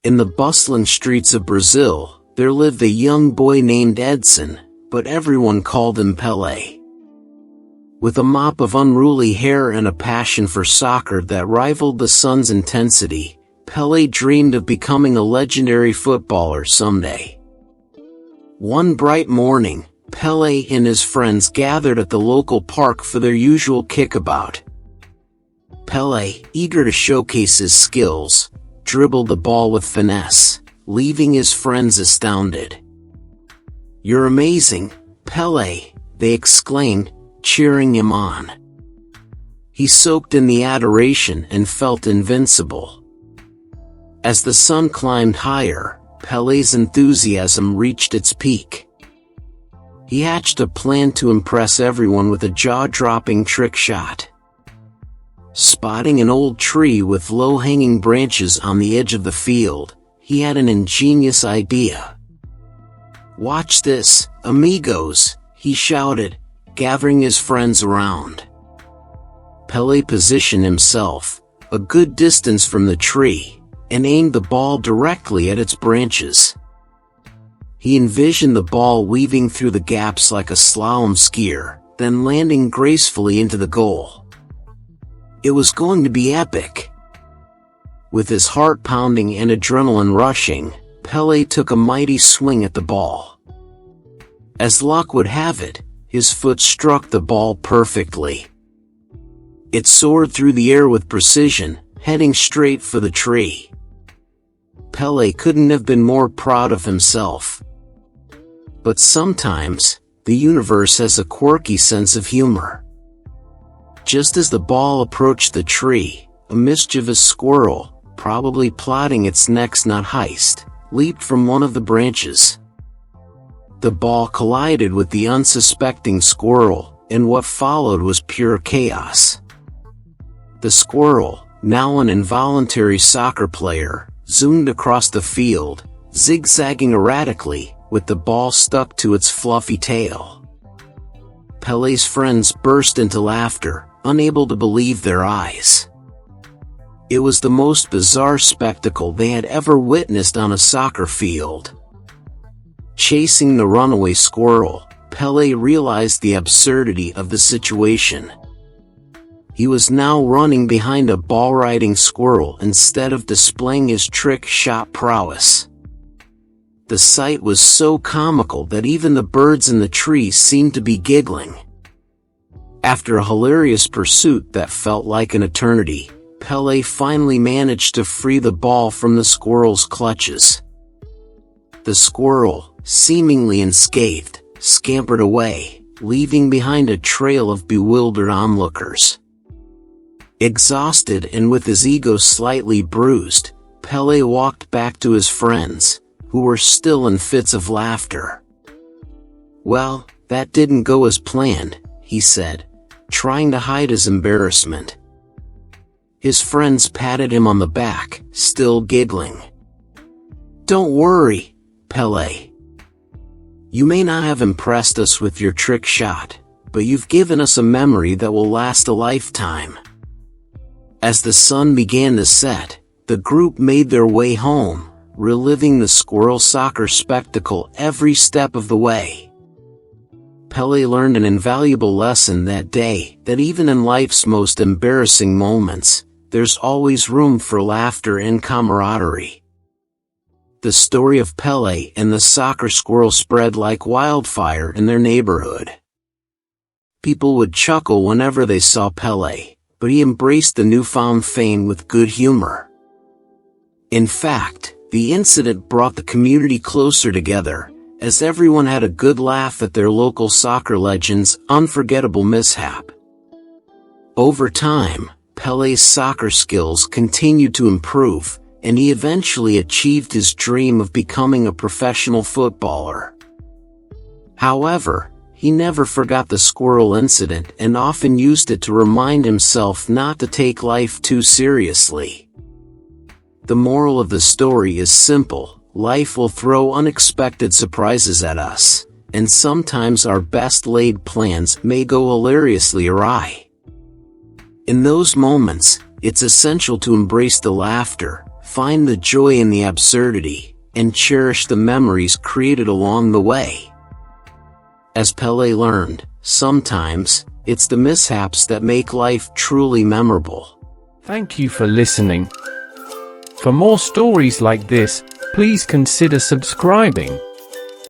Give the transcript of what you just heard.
In the bustling streets of Brazil, there lived a young boy named Edson, but everyone called him Pele. With a mop of unruly hair and a passion for soccer that rivaled the sun's intensity, Pele dreamed of becoming a legendary footballer someday. One bright morning, Pele and his friends gathered at the local park for their usual kickabout. Pele, eager to showcase his skills, dribbled the ball with finesse, leaving his friends astounded. "You're amazing, Pele," they exclaimed, cheering him on. He soaked in the adoration and felt invincible. As the sun climbed higher, Pele's enthusiasm reached its peak. He hatched a plan to impress everyone with a jaw-dropping trick shot. Spotting an old tree with low-hanging branches on the edge of the field, he had an ingenious idea. "Watch this, amigos," he shouted, gathering his friends around. Pele positioned himself a good distance from the tree and aimed the ball directly at its branches. He envisioned the ball weaving through the gaps like a slalom skier, then landing gracefully into the goal. It was going to be epic. With his heart pounding and adrenaline rushing, Pele took a mighty swing at the ball. As luck would have it, his foot struck the ball perfectly. It soared through the air with precision, heading straight for the tree. Pele couldn't have been more proud of himself. But sometimes, the universe has a quirky sense of humor. Just as the ball approached the tree, a mischievous squirrel, probably plotting its next nut heist, leaped from one of the branches. The ball collided with the unsuspecting squirrel, and what followed was pure chaos. The squirrel, now an involuntary soccer player, zoomed across the field, zigzagging erratically, with the ball stuck to its fluffy tail. Pele's friends burst into laughter, unable to believe their eyes. It was the most bizarre spectacle they had ever witnessed on a soccer field. Chasing the runaway squirrel, Pele realized the absurdity of the situation. He was now running behind a ball-riding squirrel instead of displaying his trick shot prowess. The sight was so comical that even the birds in the trees seemed to be giggling. After a hilarious pursuit that felt like an eternity, Pele finally managed to free the ball from the squirrel's clutches. The squirrel, seemingly unscathed, scampered away, leaving behind a trail of bewildered onlookers. Exhausted and with his ego slightly bruised, Pele walked back to his friends, who were still in fits of laughter. "Well, that didn't go as planned," he said, trying to hide his embarrassment. His friends patted him on the back, still giggling. "Don't worry, Pele. You may not have impressed us with your trick shot, but you've given us a memory that will last a lifetime." As the sun began to set, the group made their way home, reliving the squirrel soccer spectacle every step of the way. Pele learned an invaluable lesson that day, that even in life's most embarrassing moments, there's always room for laughter and camaraderie. The story of Pele and the soccer squirrel spread like wildfire in their neighborhood. People would chuckle whenever they saw Pele, but he embraced the newfound fame with good humor. In fact, the incident brought the community closer together, as everyone had a good laugh at their local soccer legend's unforgettable mishap. Over time, Pele's soccer skills continued to improve, and he eventually achieved his dream of becoming a professional footballer. However, he never forgot the squirrel incident and often used it to remind himself not to take life too seriously. The moral of the story is simple: life will throw unexpected surprises at us, and sometimes our best laid plans may go hilariously awry. In those moments, it's essential to embrace the laughter, find the joy in the absurdity, and cherish the memories created along the way. As Pele learned, sometimes, it's the mishaps that make life truly memorable. Thank you for listening. For more stories like this, please consider subscribing.